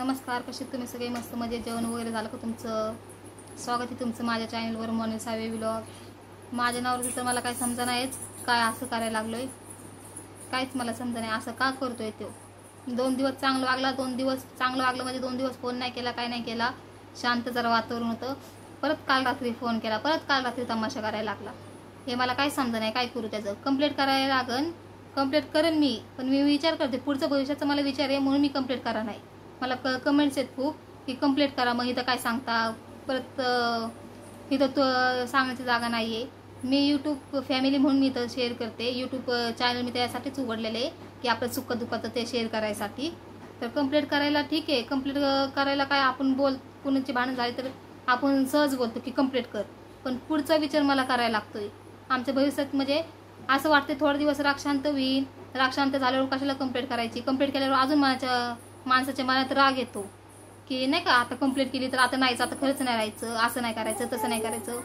नमस्कार, कसे तुम्ही सगळे? मस्त मजेत? जेवण वगैरे झालं का तुमचं? स्वागत आहे तुमचं माझ्या चॅनलवर मोनिल सावे व्लॉग. माझ्या नावावरती तर मला काय समजा नाहीच, काय असं करायला लागलोय काहीच मला समजा नाही. असं का करतोय तो? 2 दिवस चांगलं वागला, 2 दिवस चांगलं वागलं म्हणजे 2 दिवस फोन नाही केला, काय नाही केला, शांत जरा वातावरण होतं. परत काल रात्री फोन केला, परत काल रात्री तमाशा करायला लागला. हे मला काय समजा नाही, काय करू? त्याचं कंप्लीट करायला लागन. कंप्लीट करेन मी, पण मी विचार करते पुढचं भविष्याचं मला विचार आहे, म्हणून मी कंप्लीट करा नाही. मला कमेंट्स आहेत खूप की कंप्लीट करा, मग इथं काय सांगता? परत इथं तो सांगण्याची जागा नाही आहे. मी यूट्यूब फॅमिली म्हणून मी इथं शेअर करते. यूट्यूब चॅनल मी त्यासाठीच उघडलेलं आहे की आपलं सुख दुःखाचं ते शेअर करायसाठी. तर कंप्लीट करायला ठीक आहे, कंप्लीट करायला काय आपण कुणाची भांडण झाली तर आपण सहज बोलतो की कंप्लीट कर, पण पुढचा विचार मला करायला लागतोय. आमच्या भविष्यात म्हणजे असं वाटते थोडे दिवस राग शांत होईल, राग शांत झाल्यावर कशाला कंप्लीट करायची? कंप्लीट केल्यावर अजून माणसाच्या मनात राग येतो की नाही का, आता कंप्लीट केली तर आता नाहीच, आता खरंच नाही राहायचं, असं नाही करायचं, तसं नाही करायचं.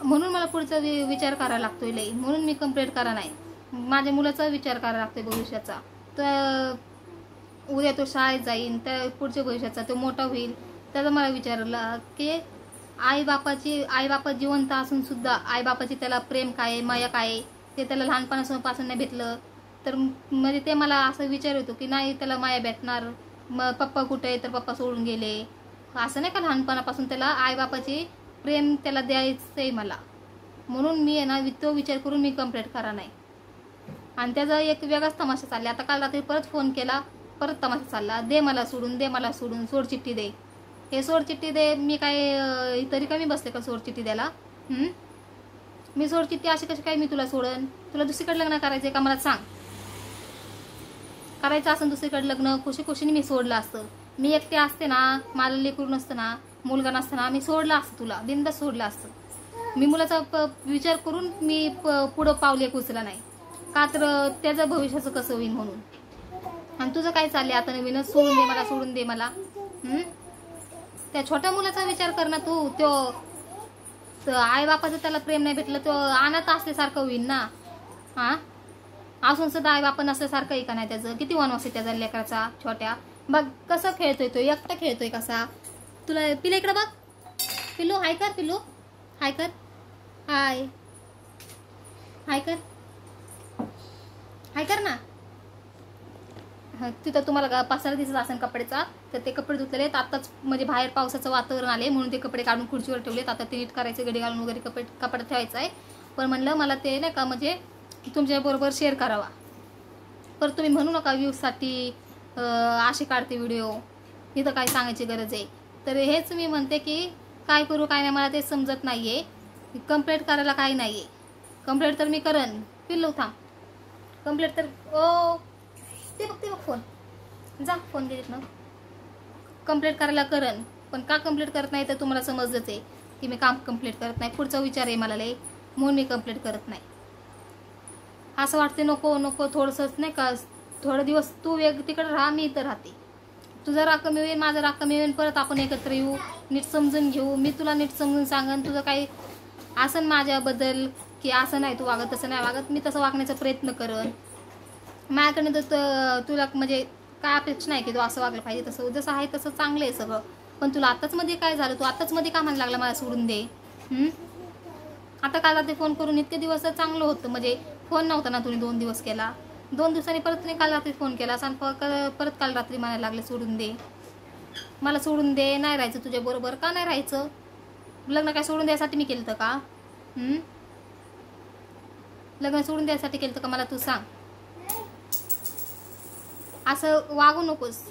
म्हणून मला पुढचा विचार करायला लागतोय लई, म्हणून मी कंप्लीट करा नाही. माझ्या मुलाचा विचार करायला लागतोय भविष्याचा. तर उद्या तो शाळेत जाईन, त्या पुढच्या भविष्याचा तो मोठा होईल, त्याचा मला विचारला की आईबापा जिवंत असून सुद्धा आईबापाची त्याला प्रेम काय, माया काय, ते त्याला लहानपणापासून नाही भेटलं तर म्हणजे ते मला असं विचार येतो की नाही त्याला माया भेटणार. मग पप्पा कुठे आहे तर पप्पा सोडून गेले, असं नाही का, लहानपणापासून त्याला आईबापाची प्रेम त्याला द्यायचं आहे मला. म्हणून मी आहे ना तो विचार करून मी कंप्लीट करा नाही. आणि त्याचा एक वेगळाच तमाशा चालला. आता काल रात्री परत फोन केला, परत तमाशा चालला, दे मला सोडून, दे मला सोडून, सोड चिठ्ठी दे, हे सोड चिठ्ठी दे. मी काय तरी कमी बसले का सोड चिठ्ठी द्यायला? मी सोड चिठ्ठी अशी कशी काय मी तुला सोडन? तुला दुसरीकडे लग्न करायचंय का मला सांग? करायचं असं दुसरीकडे लग्न खुशी खुशीने मी सोडलं असतं. मी एकटे असते ना, मला लेकरू नसतं ना, मुलगा नसताना मी सोडलं असतं, तुला बिनधास्त सोडलं असतं. मी मुलाचा विचार करून मी पुढं पावले उचला नाही का, तर त्याचं भविष्याचं कसं होईल म्हणून. आणि तुझं काय चाललंय आता नवीनच? सोडून दे मला, सोडून दे मला. त्या छोट्या मुलाचा विचार कर ना तू. तो आई बापाचं त्याला प्रेम नाही भेटलं, तो अनाथ असल्यासारखं होईल ना. असून सुद्धा आई बापा नसल्यासारखं आहे का नाही? त्याचं किती वनवास आहे त्याचा लेकराचा छोट्या. बघ कसं खेळतोय तो, एकटा खेळतोय कसा. तुला पिलं इकडं बघ, पिल्लू हाय कर, पिल्लू हाय कर, हाय हाय कर, हाय कर ना. तिथं तुम्हाला पसारा दिसत असेल कपड्याचा, तर ते कपडे धुतलेले आहेत आताच, म्हणजे बाहेर पावसाचं वातावरण आले म्हणून ते कपडे काढून खुर्चीवर ठेवलेत. आता ते नीट करायचे, गडी घालून वगैरे कपडे ठेवायचं आहे. पण म्हणलं मला ते नाही का म्हणजे तुमच्याबरोबर शेअर करावा. पर तुम्ही म्हणू नका व्ह्यूजसाठी असे काढते व्हिडिओ, इथं काय सांगायची गरज आहे. तर हेच मी म्हणते की काय करू काय नाही मला ते समजत नाही आहे. कंप्लीट करायला काही नाही आहे. कंप्लीट तर मी करेन. पिल्लू थांब, कंप्लीट तर ते बघ फोन, जा फोन घेत ना. कंप्लीट करायला करेन, पण का कंप्लीट करत नाही तर तुम्हाला समजलंच आहे की मी काम कंप्लीट करत नाही. पुढचा विचार आहे मला लय, म्हणून मी कंप्लीट करत नाही. असं वाटते नको नको थोडंसंच नाही का, थोडे दिवस तू तिकडे राहा, मी इथं राहते. तुझा राग कमी होईल, माझा राग कमी होईल, परत आपण एकत्र येऊ, नीट समजून घेऊ. मी तुला नीट समजून सांगन. तुझं काही असं माझ्याबद्दल की असं नाही तू वागत, तसं नाही वागत, मी तसं वागण्याचा प्रयत्न करेन. माझ्याकडनं तर तुला म्हणजे काय अपेक्षा नाही की तू असं वागलं पाहिजे, तसं जसं आहे तसं चांगलं आहे सगळं. पण तुला आताच मध्ये काय झालं? तू आताच मध्ये का म्हणायला लागला मला सोडून दे? आता काल रात्री फोन करून इतके दिवस चांगलं होतं, म्हणजे फोन नव्हता ना तुम्ही 2 दिवस केला, 2 दिवसांनी परत तुम्ही काल रात्री फोन केला आणि परत काल रात्री म्हणायला लागले सोडून दे मला, सोडून दे, नाही राहायचं तुझ्या बरोबर. का नाही राहायचं? लग्न काय सोडून द्यायसाठी मी केलं का? लग्न सोडून द्यायसाठी केलं का मला तू सांग? असं वागू नकोस.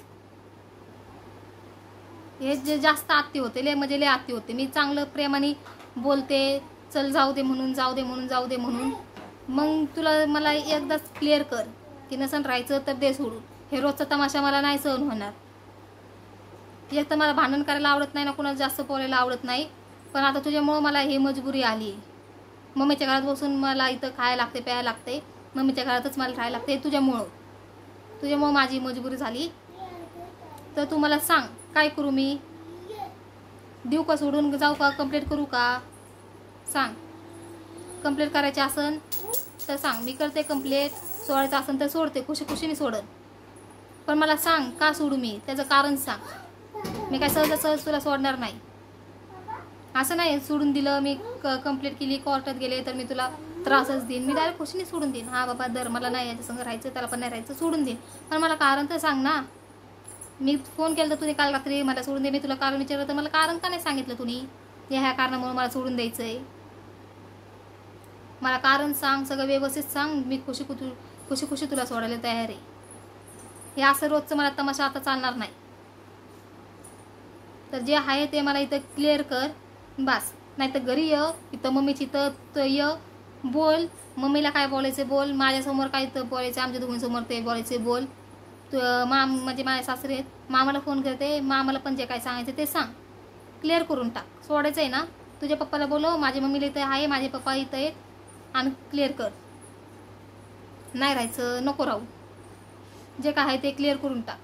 हे जे जास्त आत्ती होते लय, म्हणजे लय आत्ती होते. मी चांगलं प्रेमाने बोलते, चल जाऊ दे म्हणून, जाऊ दे म्हणून, जाऊ दे म्हणून. मग तुला मला एकदाच क्लिअर कर की नसन राहायचं तर दे सोडून. हे रोजचा तमाशा मला नाही सहन होणार. एक तर मला भांडण करायला आवडत नाही ना, कुणाला जास्त बोलायला आवडत नाही. पण आता तुझ्यामुळं मला ही मजबुरी आली. मम्मीच्या घरात बसून मला इथं खायला लागते, प्यायला लागते, मम्मीच्या घरातच मला राहायला लागते. तुझ्यामुळं माझी मजबुरी झाली. तर तू मला सांग काय करू मी? देऊ का सोडून, जाऊ का, कंप्लीट करू का? सांग. कंप्लीट करायचे असन तर सांग, मी करते कंप्लीट. सोडायचं असेल तर सोडते, खुशी खुशीने सोडन. पण मला सांग का सोडू मी, त्याचं कारण सांग. मी काय सहज तुला सोडणार नाही. असं नाही सोडून दिलं मी, कंप्लीट केली, कोर्टात गेले तर मी तुला त्रासच देईन. मी डायरेक्ट खुशीने सोडून देईन. हा बाबा दर मला नाही याच्या संग राहायचं, त्याला पण नाही राहायचं, सोडून देईन. पण मला कारण तर सांग ना. मी फोन केला तर तुझे काल रात्री मला सोडून दे. मी तुला कारण विचारलं तर मला कारण का नाही सांगितलं तुम्ही, ह्या कारणामुळे मला सोडून द्यायचंय. मला कारण सांग, सगळं व्यवस्थित सांग. मी खुशी तुला सोडायला तयार आहे. हे असं रोजचं मला तमाशा आता चालणार नाही. तर जे आहे ते मला इथं क्लिअर कर बस. नाही तर घरी ये, इथं मम्मीची इथं ये, बोल. मम्मीला काय बोलायचं बोल, माझ्यासमोर काय तर बोलायचं, आमच्या दोघांसमोर ते बोलायचे बोल. म्हणजे माझे सासरे आहेत, मामाला फोन करते, मामाला पण जे काय सांगायचं ते सांग. क्लिअर करून टाक. सोडायचं आहे ना, तुझ्या पप्पाला बोलव, माझ्या मम्मीला इथं आहे, माझे पप्पा इथं आहेत, आणि क्लिअर कर. नाही राहायचं, नको राहू. जे काय आहे ते क्लिअर करून टाक.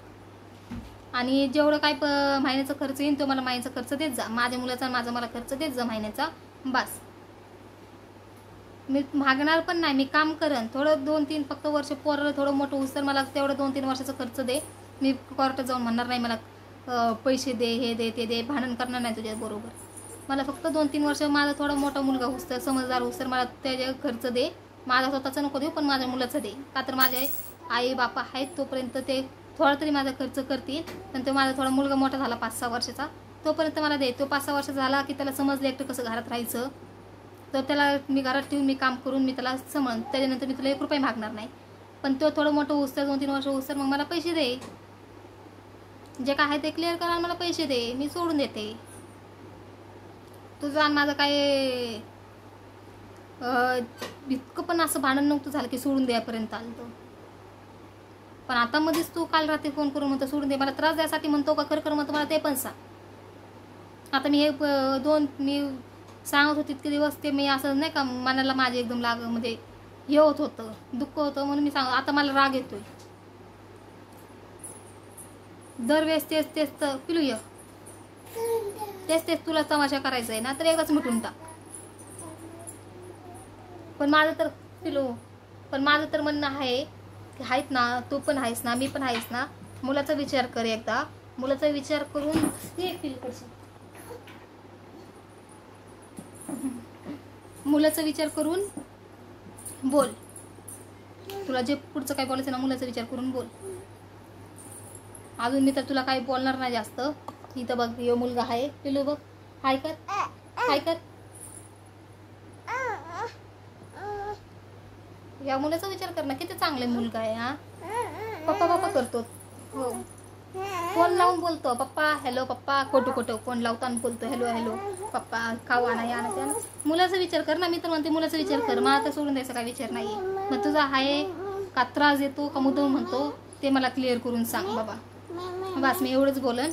आणि जेवढं काय महिन्याचा खर्च येईल तो मला महिन्याचा खर्च देत जा. माझ्या मुलाचा माझा मला खर्च देत जा महिन्याचा बस. मी मागणार पण नाही, मी काम करेन. थोडं 2-3 फक्त वर्ष पोराला थोडं मोठं होऊस तर मला तेवढं 2-3 वर्षाचा खर्च दे. मी कोर्टात जाऊन म्हणणार नाही मला पैसे दे, हे दे, ते दे, भांडण करणार नाही तुझ्याबरोबर. मला फक्त 2-3 वर्ष माझा थोडा मोठा मुलगा होऊस तर, समजदार होऊस तर मला त्याचे खर्च दे. माझा स्वतःचा नको देऊ, पण माझ्या मुलाचं दे. का तर माझे आई बापा आहेत तोपर्यंत ते थोडा तरी माझा खर्च करतील. पण तो माझा थोडा मुलगा मोठा झाला 5-6 वर्षाचा तोपर्यंत मला दे. तो 5-6 वर्ष झाला की त्याला समजलं एकटं कसं घरात राहायचं, तर त्याला मी घरात ठेवून मी काम करून मी त्याला समजून त्याच्यानंतर मी तुला 1 रुपया मागणार नाही. पण तो थोडं मोठं होऊस तर 2-3 वर्ष होऊस तर मग मला पैसे दे. जे काय आहे ते क्लिअर करा, मला पैसे दे, मी सोडून देते. तुझं आणि माझं काय इतकं पण असं भांडण नव्हतं झालं की सोडून द्यापर्यंत आलं तो. पण आता मध्येच तू काल रात्री फोन करून म्हणतो सोडून दे. मला त्रास द्यासाठी म्हणतो का खरं म्हणतो मला ते पण सांग. आता मी हे मी सांगत होते इतके दिवस, ते मी असं नाही का मनाला माझे एकदम म्हणजे हे होतं, दुःख होतं म्हणून मी आता मला राग येतोय. दरवेळेस तेच तर पिलू ये, तेच तुला तमाशा करायचा आहे ना, तर एकदाच मिटून टाक. पण माझं तर म्हणणं आहे की आहेत ना, तू पण आहेस ना, मी पण आहेस ना, मुलाचा विचार कर एकदा. मुलाचा विचार करून मुलाचा विचार करून बोल. तुला जे पुढचं काय बोलायचं ना, मुलाचा विचार करून बोल. अजून मी तर तुला काही बोलणार नाही जास्त. इथं बघ, यो मुलगा आहे, पिलू बघ, हाय कर, हाय कर. या मुलाचा विचार कर ना, किती चांगले मुलगा आहे. हा पप्पा करतो, हो फोन लावून बोलतो पप्पा, हॅलो पप्पा, खोटं फोन लावताना बोलतो हॅलो पप्पा, खाऊ आणा या ना. मुलाचा विचार कर ना. मी तर म्हणते मुलाचा विचार कर. मला तर सोडून द्यायचा काय विचार नाहीये. मग तुझा आहे का त्रास देतो का मुद्दाम म्हणतो ते मला क्लिअर करून सांग बाबा. बस मी एवढंच बोलन.